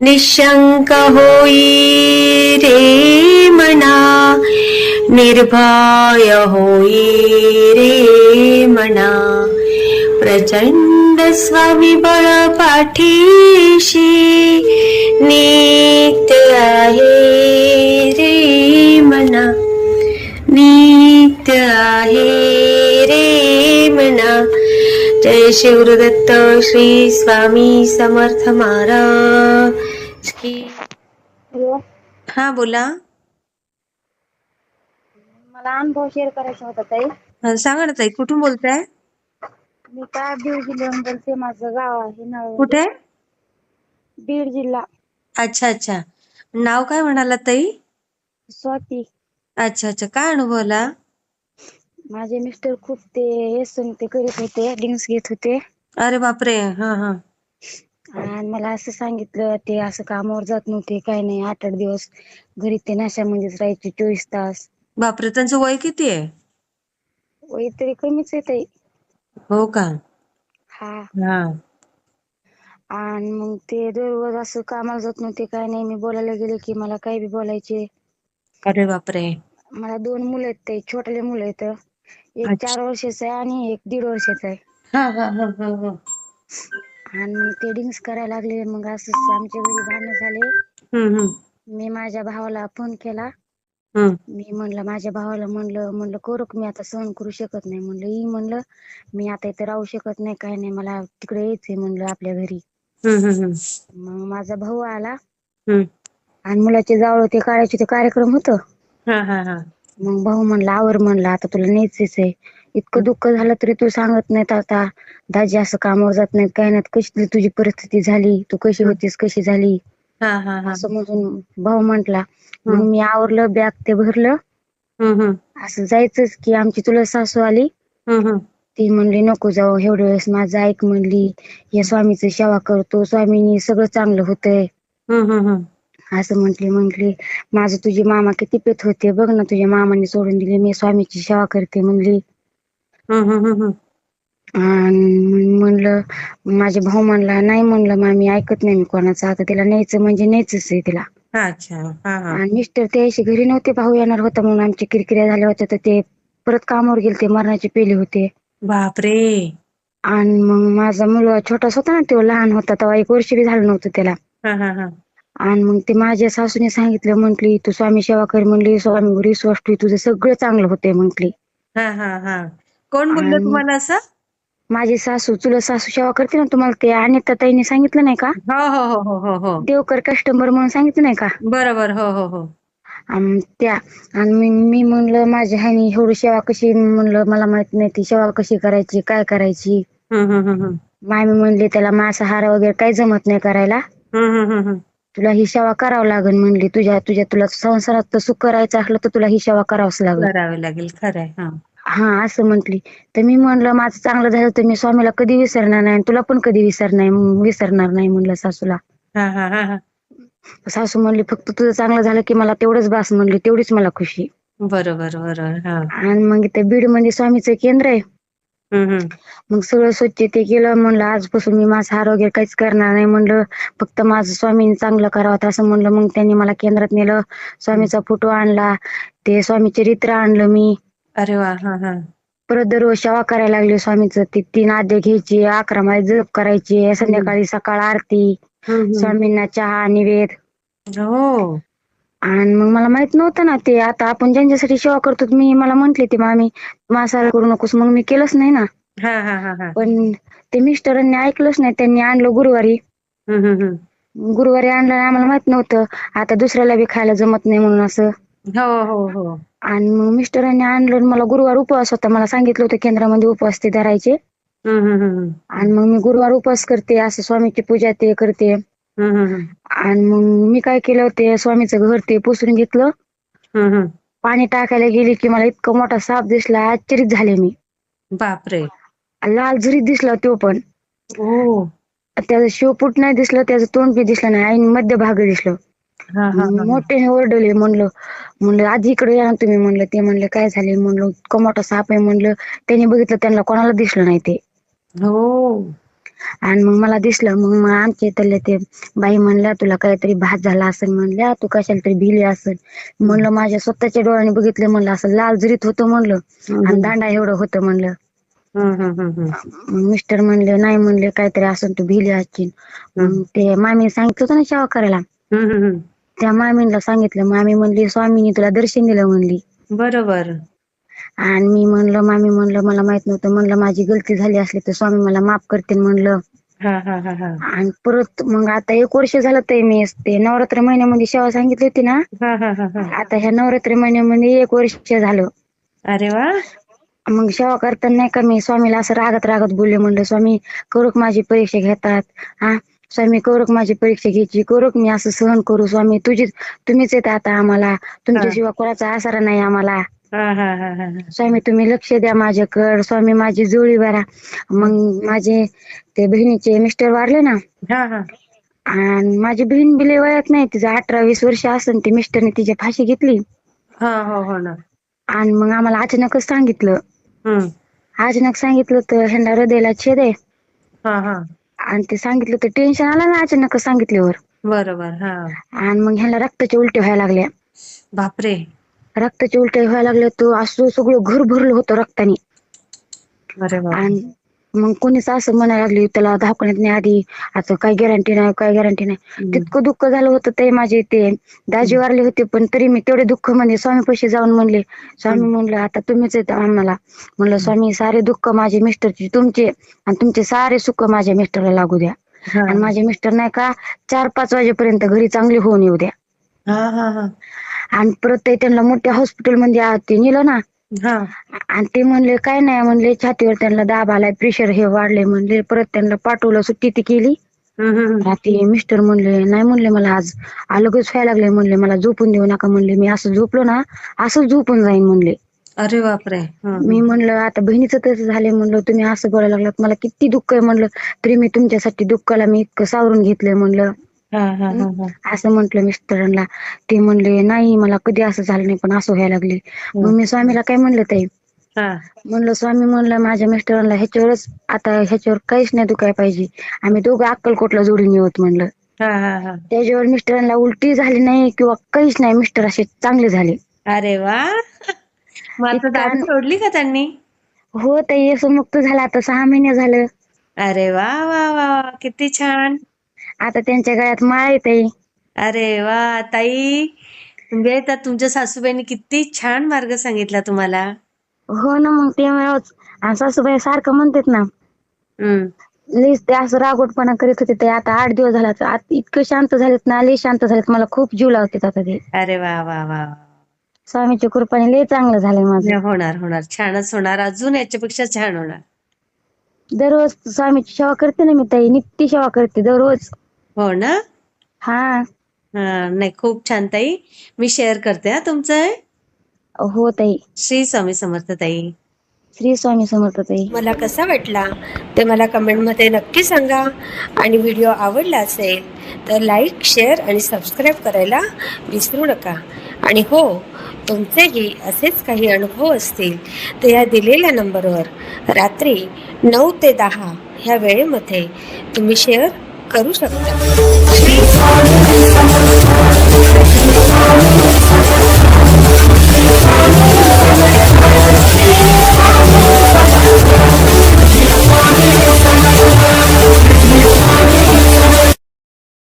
निशंक होई रे मना, निर्भय होई रे मना, प्रचंड स्वविबळ पाठीशी नित्य आहे रे मना, नित्य आहे रे मना. जय शिवदत्त श्री स्वामी समर्थ महाराज की. हॅलो, हा बोला. मला अनुभव शेअर करायचा होता ताई. सांगा ना ताई, कुठून बोलताय? मी काय बीड जिल्ह्याहून बोलते. माझं गाव आहे नळवंडी. कुठे? बीड जिल्हा. अच्छा अच्छा. नाव काय म्हणाला ताई? स्वाती. अच्छा अच्छा. काय अनुभवला? माझे मिस्टर खूप व्यसन ते करीत होते, ड्रिंक्स घेत होते. अरे बापरे. हा हा. आणि मला असं सांगितलं, ते असं कामावर जात नव्हते, काही नाही. 8-8 दिवस घरी ते नशामध्येच राहायचे 24 तास. बापरे, त्यांचं वय किती आहे? वय तरी कमीच आहे ताई. हो का? हा. हा. आणि मग ते दररोज असं कामाला जात नव्हते, काय नाही. मी बोलायला गेले की मला काही बी बोलायचे. अरे बापरे. मला 2 मुलं आहेत ताई, छोटेले मुलं आहेत. एक अच्छा. 4 वर्षाचा आहे आणि एक 1.5 वर्षाचा आहे. हा हा हा हा हा. आणि मग ते ड्रिंक्स करायला लागले. मग असं आमच्या घरी भांडणं झाले. हम्म. मी माझ्या भावाला फोन केला. हम्म. मी म्हणलं माझ्या भावाला म्हणलं करू मी आता सहन करू शकत नाही. म्हणलं मी आता इथे राहू शकत नाही, काय नाही, मला तिकडे यायचंय म्हणलं आपल्या घरी. हम्म. मग माझा भाऊ आला हम्म. आणि मुलाचे जावळ ते काढायचे, ते कार्यक्रम होतं. हा हा हा. मग भाऊ म्हणला आवर, म्हणला आता तुला न्यायचंच आहे. इतकं दुःख झालं तरी तू सांगत नाहीत. आता दाजी असं कामावर जात नाहीत, काय नाही, कशी तुझी परिस्थिती झाली, तू कशी होतीस, कशी झाली, हा हा हा. असं म्हणून भाऊ म्हंटला. मग हम्म मी आवरलं, बॅग ते भरलं, हम्म असं जायचंच की आमची चुलत सासू आली. हम्म. ती म्हणली नको जाऊ, एवढ्या वेळेस माझं ऐक म्हणली, या स्वामीची सेवा करतो, स्वामीनी सगळं चांगलं होतंय, हम्म. असं म्हंटली. माझं तुझे मामा किती पेत होते बघ ना, तुझ्या मामाने सोडून दिले, मी स्वामीची सेवा करते म्हणली. हम्म. आणि म्हणलं, माझे भाऊ म्हणला नाही, म्हणलं मामी ऐकत नाही मी कोणाचं, आता तिला न्यायचं म्हणजे न्यायचंच आहे तिला. अच्छा. हा हा. आणि मिस्टर ते अशी घरी नव्हते, भाऊ येणार होता म्हणून आमची किरकिऱ्या झाल्या होत्या, तर ते परत कामावर गेले, ते मरणाचे पेले होते. बापरे. आणि मग माझा मुलगा छोटाच होता ना, तो लहान होता तेव्हा, 1 वर्ष बी झालं नव्हतं त्याला. हा हा हा. आणि मग ते माझ्या सासूने सांगितलं, म्हंटली तू स्वामी सेवा कर म्हणली, स्वामीवर विश्वास ठेव, तुझं सगळं चांगलं होतंय म्हंटली. हा हा हा. कोण बोललं आणि तुम्हाला असं? माझी सासू, चुलत सासू सेवा करते ना, तुम्हाला ते अनिता ताईने सांगितलं नाही का, हो हो हो हो हो हो. देवकर कस्टमर म्हणून सांगितलं नाही का. बरोबर. हो हो हो. त्या आणि मी म्हणलं माझ्या ह्यानी एवढी सेवा कशी, म्हणलं मला माहित नाही ती सेवा कशी करायची, काय करायची. हम्म. मामी म्हणली त्याला मांसाहार वगैरे काही जमत नाही करायला, हम्म. तुला ही सेवा करावं लागेल म्हणली, तुला संसारात सुख करायचं असलं तर तुला ही सेवा करावंच लागेल. करावे लागेल, खरंय. हा. हा असं म्हंटली. तर मी म्हणलं माझं चांगलं झालं तर मी स्वामीला कधी विसरणार नाही, तुला पण कधी विसरणार नाही म्हणलं सासूला. हा हा हा हा. सासू म्हणली फक्त तुझं चांगलं झालं की मला तेवढंच बास म्हणली, तेवढीच मला खुशी. बरोबर. हा. आणि मग ते बीड मध्ये स्वामीचं केंद्र आहे. हम्म. मग सगळं स्वच्छ ते केलं. म्हणलं आजपासून मी मांसाहार वगैरे काहीच करणार नाही, म्हणलं फक्त माझं स्वामींनी चांगलं करावं असं म्हणलं. मग त्यांनी मला केंद्रात नेलं, स्वामीचा फोटो आणला, ते स्वामी चरित्र आणलं मी. अरे वा. हा हा. परत दररोज सेवा करायला लागले स्वामीचं, 3 अध्याय घ्यायची, 11 माळे जप करायची, संध्याकाळी सकाळ आरती, हम्म. स्वामींना चहा निवेद. हो. आणि मग मला माहित नव्हतं ना, ते आता आपण ज्यांच्यासाठी सेवा करतो, मला म्हंटले ते मामी मांसाहार करू नकोस, मग मी केलंच नाही ना. हा. पण ते मिस्टरांनी ऐकलंच नाही, त्यांनी आणलं गुरुवारी. हम्म. गुरुवारी आणलं, आम्हाला माहित नव्हतं आता दुसऱ्याला बी खायला जमत नाही म्हणून असं. हो. आणि मग मिस्टरांनी आणलं, मला गुरुवार उपवास होता, मला सांगितलं होतं केंद्रामध्ये उपवास ते धरायचे. हम्म. आणि मग मी गुरुवार उपवास करते, असं स्वामीची पूजा ते करते. हम्म. आणि मग मी काय केलं होते, स्वामीचं घर ते पुसून घेतलं. हम्म. पाणी टाकायला गेली की मला इतका मोठा साप दिसला, आश्चर्यच झाले मी. बापरे. लाल झुरीत दिसला तो पण. ओ. त्याचं शेपूट नाही दिसलं, त्याचं तोंड बी दिसलं नाही, आणि मध्यभाग दिसलं. हा. मोठे ओरडले, म्हणलं आधी इकडे या ना तुम्ही, म्हणलं. ते म्हणले काय झाले, म्हणलं इतका मोठा साप आहे म्हणलं. त्यांनी बघितलं, त्यांना कोणाला दिसलं नाही ते. हो. आणि मग मला दिसलं. मग आमच्या इथल्या ते बाई म्हणल्या तुला काहीतरी भात झाला असेल, म्हणल्या तू कशाला तरी भिली असेल. म्हणलं माझ्या स्वतःच्या डोळ्याने बघितलं, म्हणलं असं लाल जरीत होतं म्हणलं, आणि दांडा एवढं होतं म्हणलं. मिस्टर म्हणले नाही, म्हणले काहीतरी असं तू भिली असतील. मग ते मामीने सांगितलं होतं ना सेवा करायला, त्या मामीला सांगितलं. मामी म्हणली स्वामीने तुला दर्शन दिलं म्हणली. बरोबर. आणि मी म्हणलं मामी, म्हणलं मला माहित नव्हतं, म्हणलं माझी गलती झाली असली तर स्वामी मला माफ करतील म्हणलं. आणि परत मग आता 1 वर्ष झालं ते मी ते नवरात्र महिन्यामध्ये सेवा सांगितली होती ना, आता ह्या नवरात्र महिन्यामध्ये 1 वर्ष झालं. अरे वा. मग सेवा करताना नाही का मी स्वामीला असं रागत बोलले, म्हणलं स्वामी करूक माझी परीक्षा घेतात, हा स्वामी करूक माझी परीक्षा घ्यायची, करूक मी असं सहन करू स्वामी, तुम्हीच येत आता आम्हाला, तुमच्याशिवाय कोणाचा आसरा नाही आम्हाला. स्वामी तुम्ही लक्ष द्या माझ्याकडं, स्वामी माझी जुळी भरा. मग माझे ते बहिणीचे मिस्टर वारले ना, आणि माझी बहीण बी लय वयात नाही, तिचं 18-20 वर्ष असेल. ते मिस्टरने तिची फाशी घेतली. आणि मग आम्हाला अचानकच सांगितलं. अचानक सांगितलं तर ह्यांना हृदयाला छेद आहे. आणि ते सांगितलं तर टेन्शन आलं ना अचानक सांगितल्यावर. बरोबर. आणि मग ह्याला रक्ताच्या उलट्या व्हायला लागल्या. बापरे. रक्ताच्या उलट्या व्हायला लागल्या, तो असं सगळं घर भरलं होतं रक्ताने. आणि मग कोणीच असं म्हणायला लागली त्याला दवाखान्यात नाही आधी, आता काय गॅरंटी नाही. तितकं दुःख झालं होतं. ते माझे ते दाजी वारले होते, पण तरी मी तेवढे दुःख म्हणजे स्वामी पैसे जाऊन म्हणले, स्वामी म्हणलं आता तुम्हीच येत आम्हाला. म्हणलं स्वामी सारे दुःख माझे मिस्टरचे तुमचे, आणि तुमचे सारे सुख माझ्या मिस्टरला लागू द्या. आणि माझे मिस्टर नाही का 4-5 वाजेपर्यंत घरी चांगले होऊन येऊ द्या. आणि परत ते त्यांना मोठ्या हॉस्पिटलमध्ये ते नेलं ना, आणि ते म्हणले काय नाही, म्हणले छातीवर त्यांना दाब आलाय, प्रेशर हे वाढले म्हणले. परत त्यांना पाठवलं, सुट्टी ती केली. रात्री मिस्टर म्हणले नाही, म्हणले मला आज अलगच व्हायला लागले, म्हणले मला झोपून देऊ नका, म्हणले मी असं झोपलो ना असंच झोपून जाईन म्हणले. अरे बापरे. मी म्हणलं आता बहिणीचं तसं झालंय, म्हणलं तुम्ही असं बोलायला लागलात, मला किती दुःख आहे म्हणलं, तरी मी तुमच्यासाठी दुःखाला मी इतकं सावरून घेतलंय म्हणलं. असं म्हंटल मिस्टरांना. ते म्हणले नाही मला कधी असं झालं नाही, पण असं व्हायला लागले. मग मी स्वामीला काय म्हणलं ताई, म्हणलं स्वामी म्हणलं माझ्या मिस्टरांना ह्याच्यावर काहीच नाही दुखाय पाहिजे, आम्ही दोघं अक्कलकोटला जोडून येऊत म्हणलं. त्याच्यावर मिस्टरांना उलटी झाली नाही किंवा काहीच नाही, मिस्टर असे चांगले झाले. अरे वा. मग आता दारू सोडली का त्यांनी? हो ताई, असं मुक्त झाला आता 6 महिने झालं. अरे वा वा वा, किती छान. आता त्यांच्या गळ्यात माळ आहे ताई. अरे वा ताई, म्हणजे तुमच्या सासूबाईंनी किती छान मार्ग सांगितला तुम्हाला. हो ना, मग ते सासूबाई सारखं म्हणतात ना, लईच ते असं रागोटपणा करीत होते ते. आता 8 दिवस झाला इतकं शांत झालेत ना, लई शांत झालेत, मला खूप जीव लावतात आता ते. अरे वा वा वा. स्वामीच्या कृपेने लई चांगलं झालंय माझं. होणार छानच होणार, अजून याच्यापेक्षा छान होणार. दररोज स्वामीची सेवा करते ना मी ताई, नित्य सेवा करते दररोज. हो ना. हा नाही, खूप छान ताई, मी शेअर करते तुमचं. हो ताई. श्री स्वामी समर्थ ताई. श्री स्वामी समर्थ ताई. मला कसा वाटला ते मला कमेंटमध्ये नक्की सांगा. आणि व्हिडिओ आवडला असेल तर लाईक, शेअर आणि सबस्क्राईब करायला विसरू नका. आणि हो, तुमचेही असेच काही अनुभव असतील तर या दिलेल्या नंबरवर रात्री 9 ते 10 ह्या वेळेमध्ये तुम्ही शेअर करू शकता.